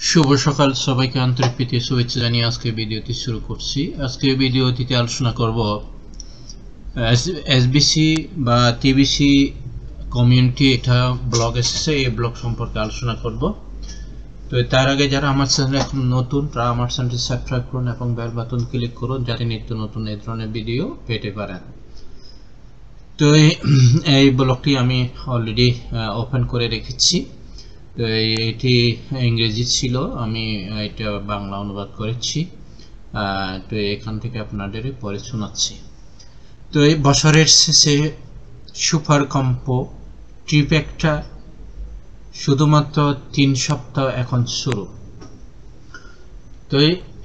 শুভ সকাল সবাইকে আন্তরিক প্রীতি শুভেচ্ছা জানিয়ে আজকে ভিডিওটি শুরু করছি। আজকে ভিডিওটিতে আলোচনা করব এসবিসি বা টিবিসি কমিউনিটি এটা ব্লগ এসেছে, এই ব্লগ সম্পর্কে আলোচনা করব। তো তার আগে যারা আমার চ্যানেলে এখন নতুন তারা আমার চ্যানেলটি সাবস্ক্রাইব করুন এবং বেল বাটন ক্লিক করুন যাতে নিত্য নতুন এই ধরনের ভিডিও পেতে পারেন। তো এই ব্লগটি আমি অলরেডি ওপেন করে রেখেছি। তো এটি ইংরেজি ছিল, আমি এটা বাংলা অনুবাদ করেছি। তো এখান থেকে আপনাদের পরে শোনাচ্ছি। তো এই বছরের শেষে সুপার কম্পো ট্রিপ একটা শুধুমাত্র 3 সপ্তাহ এখন শুরু। তো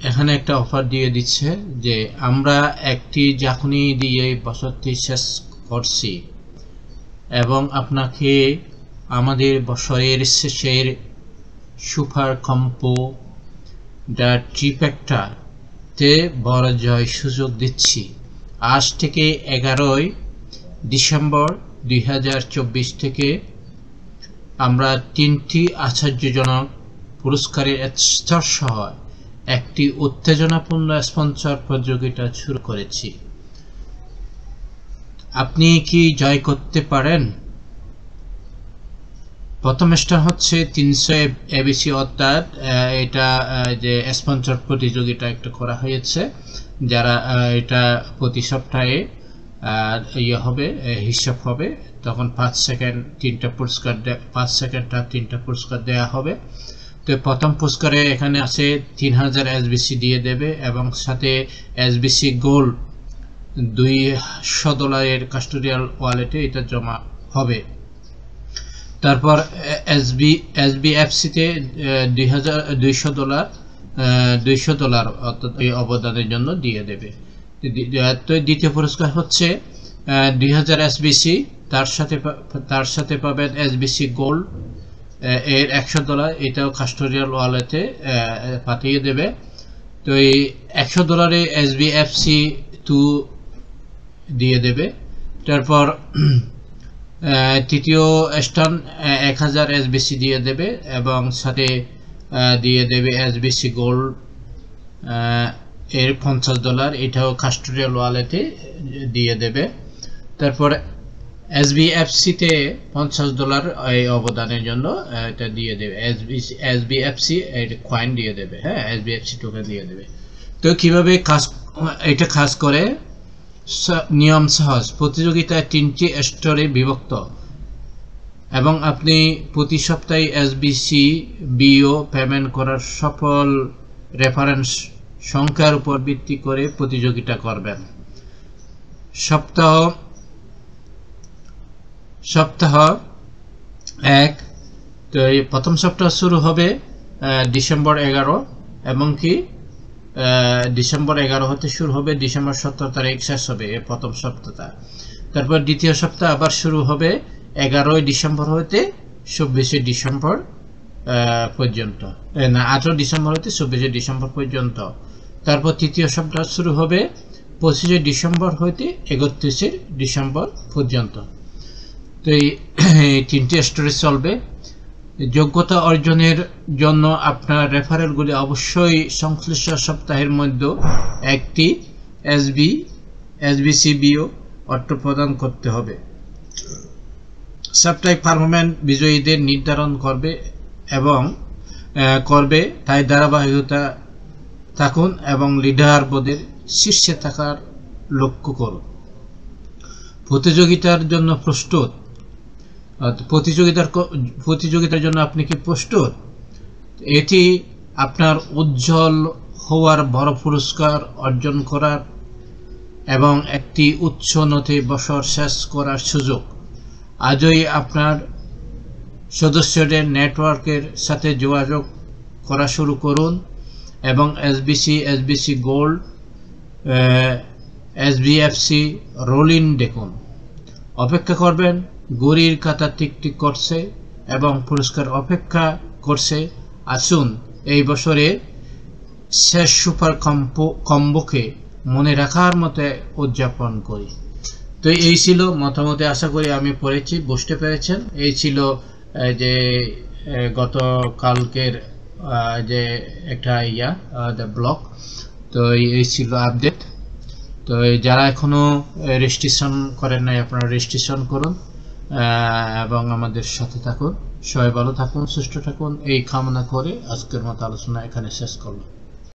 এখানে একটা অফার দিয়ে দিচ্ছে যে আমরা একটি ঝাঁকুনি দিয়ে বছরটি শেষ করছি এবং আপনাকে আমাদের বছরের শেষের সুপার কম্পো দ্য ট্রিপ একটা তে বড় জয় সুযোগ দিচ্ছি। আজ থেকে 11 ডিসেম্বর 2024 থেকে আমরা 3টি আশ্চর্যজনক পুরস্কারের স্তর সহ একটি উত্তেজনাপূর্ণ স্পন্সর প্রতিযোগিতা শুরু করেছি। আপনি কি জয় করতে পারেন? প্রথম স্টার হচ্ছে 300 এবিসি, অর্থাৎ এটা যে স্পন্সর প্রতিযোগিতা একটা করা হয়েছে, যারা এটা প্রতি সপ্তাহে হবে হিসাব হবে, তখন 5 সেকেন্ড 3টা পুরস্কার 5 সেকেন্ড আর 3টা পুরস্কার দেওয়া হবে। তো প্রথম পুরস্কারে এখানে আছে 3000 এসবিসি দিয়ে দেবে এবং সাথে এসবিসি গোল্ড $200 কাস্টোডিয়াল ওয়ালেটে এটা জমা হবে। তারপর এসবিএফসিতে $200 অর্থাৎ এই অবদানের জন্য দিয়ে দেবে। তো দ্বিতীয় পুরস্কার হচ্ছে 2000 এসবিসি, তার সাথে পাবেন এসবিসি গোল্ড এর $100, এটাও কাস্টোডিয়াল ওয়ালেটে পাঠিয়ে দেবে। তো এই $100 এসবিএফসি 2 দিয়ে দেবে। তারপর তৃতীয় স্টান 1000 এসবিসি দিয়ে দেবে এবং সাথে দিয়ে দেবে এসবিসি গোল্ড এর $50, এটাও কাস্টোডিয়াল ওয়ালেটে দিয়ে দেবে। তারপর এসবিএফসিতে $50 এই অবদানের জন্য এটা দিয়ে দেবে, এসবিএফসি এর কয়েন দিয়ে দেবে, হ্যাঁ এসবিএফসি টোকেন দিয়ে দেবে। তো কিভাবে এটা কাজ করে? নিয়ম সহজ, প্রতিযোগিতায় 3টি স্তরে বিভক্ত এবং আপনি প্রতি সপ্তাহে এসবিসি বিও পেমেন্ট করার সফল রেফারেন্স সংখ্যার উপর ভিত্তি করে প্রতিযোগিতা করবেন। সপ্তাহ 1, তো এই প্রথম সপ্তাহ শুরু হবে ডিসেম্বর 11 এবং কি ডিসেম্বর 11 হতে শুরু হবে, ডিসেম্বর 17 তারিখ শেষ হবে এই প্রথম সপ্তাহটা। তারপর দ্বিতীয় সপ্তাহ আবার শুরু হবে 11 ডিসেম্বর হতে 24 ডিসেম্বর পর্যন্ত, না 18 ডিসেম্বর হতে 24 ডিসেম্বর পর্যন্ত। তারপর তৃতীয় সপ্তাহ শুরু হবে 25 ডিসেম্বর হতে 31 ডিসেম্বর পর্যন্ত। তো এই 3টি স্টোরি চলবে। যোগ্যতা অর্জনের জন্য আপনার রেফারেলগুলি অবশ্যই সংশ্লিষ্ট সপ্তাহের মধ্যে একটি এসবিসিবিও অর্থ প্রদান করতে হবে। সাপ্তাহিক পারফরম্যান্স বিজয়ীদের নির্ধারণ করবে, তাই ধারাবাহিকতা থাকুন এবং লিডার বোর্ডের শীর্ষে থাকার লক্ষ্য করুন। প্রতিযোগিতার জন্য প্রস্তুত? প্রতিযোগিতার জন্য আপনি কি প্রস্তুত? এটি আপনার উজ্জ্বল হওয়ার, বড় পুরস্কার অর্জন করার এবং একটি উচ্চ নথি বছর শেষ করার সুযোগ। আজই আপনার সদস্যদের নেটওয়ার্কের সাথে যোগাযোগ করা শুরু করুন এবং এসবিসি গোল্ড, এসবিএফসি রোলিং দেখুন। অপেক্ষা করবেন, গড়ির কাঁটা টিকটিক করছে এবং পুরস্কার অপেক্ষা করছে। আসুন এই বছরের শেষ সুপার কম্বোকে মনে রাখার মতো উদযাপন করি। তো এই ছিল মতামতে, আশা করি আমি পড়েছি বুঝতে পেরেছেন। এই ছিল যে গতকালকের যে একটা ব্লগ। তো এই ছিল আপডেট। তো যারা এখনো রেজিস্ট্রেশন করেন নাই আপনারা রেজিস্ট্রেশন করুন এবং আমাদের সাথে থাকুন। সবাই ভালো থাকুন, সুস্থ থাকুন এই কামনা করে আজকের মতো আলোচনা এখানে শেষ করলাম।